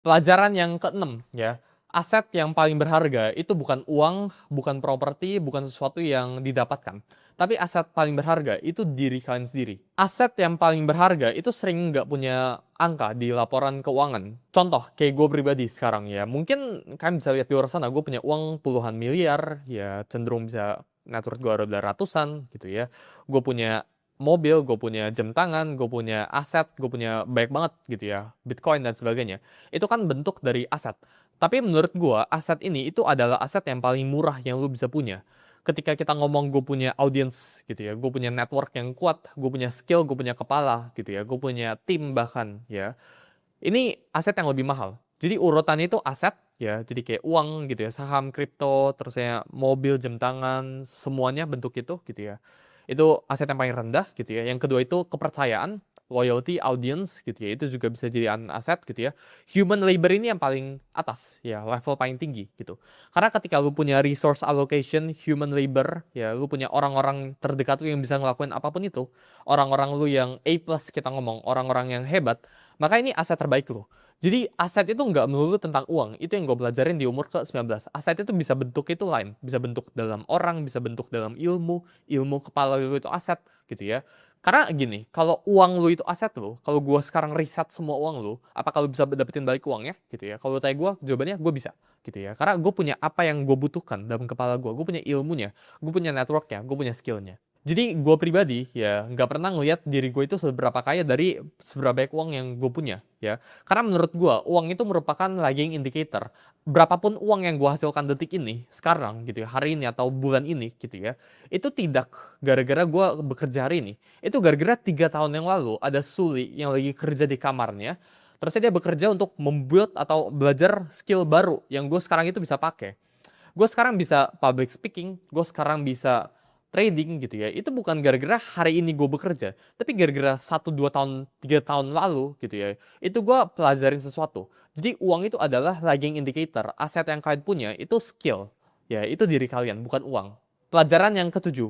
Pelajaran yang keenam ya, aset yang paling berharga itu bukan uang, bukan properti, bukan sesuatu yang didapatkan. Tapi aset paling berharga itu diri kalian sendiri. Aset yang paling berharga itu sering nggak punya angka di laporan keuangan. Contoh, kayak gue pribadi sekarang ya, mungkin kalian bisa lihat di luar sana, gue punya uang puluhan miliar, ya cenderung bisa net worth gue ada ratusan gitu ya. Gue punya mobil, gue punya jam tangan, gue punya aset, gue punya banyak banget gitu ya, Bitcoin dan sebagainya. Itu kan bentuk dari aset. Tapi menurut gua, aset ini itu adalah aset yang paling murah yang lu bisa punya. Ketika kita ngomong gue punya audience gitu ya, gue punya network yang kuat, gue punya skill, gue punya kepala gitu ya, gue punya tim bahkan ya. Ini aset yang lebih mahal. Jadi urutannya itu aset ya, jadi kayak uang gitu ya, saham, kripto, terus ya mobil, jam tangan, semuanya bentuk itu gitu ya. Itu aset yang paling rendah gitu ya. Yang kedua itu kepercayaan, loyalty, audience gitu ya. Itu juga bisa jadi aset gitu ya. Human labor ini yang paling atas ya, level paling tinggi gitu. Karena ketika lu punya resource allocation, human labor ya, lu punya orang-orang terdekat lu yang bisa ngelakuin apapun itu. Orang-orang lu yang A plus kita ngomong, orang-orang yang hebat, maka ini aset terbaik lo. Jadi aset itu nggak melulu tentang uang. Itu yang gue pelajarin di umur ke-19. Aset itu bisa bentuk itu lain. Bisa bentuk dalam orang, bisa bentuk dalam ilmu. Ilmu kepala lu itu aset gitu ya. Karena gini, kalau uang lu itu aset lo, kalau gue sekarang riset semua uang lu, apa kalau bisa dapetin balik uangnya gitu ya? Kalau tanya gue, jawabannya gue bisa gitu ya. Karena gue punya apa yang gue butuhkan dalam kepala gue punya ilmunya, gue punya networknya, gue punya skillnya. Jadi gue pribadi ya nggak pernah ngelihat diri gue itu seberapa kaya dari seberapa banyak uang yang gue punya ya. Karena menurut gue uang itu merupakan lagging indicator. Berapapun uang yang gue hasilkan detik ini, sekarang gitu ya, hari ini atau bulan ini gitu ya, itu tidak gara-gara gue bekerja hari ini. Itu gara-gara 3 tahun yang lalu ada Suli yang lagi kerja di kamarnya. Terus dia bekerja untuk membuild atau belajar skill baru yang gue sekarang itu bisa pakai. Gue sekarang bisa public speaking, gue sekarang bisa trading gitu ya. Itu bukan gara-gara hari ini gue bekerja, tapi gara-gara 1, 2 tahun, 3 tahun lalu gitu ya. Itu gue pelajarin sesuatu. Jadi uang itu adalah lagging indicator. Aset yang kalian punya itu skill. Ya, itu diri kalian, bukan uang. Pelajaran yang ketujuh,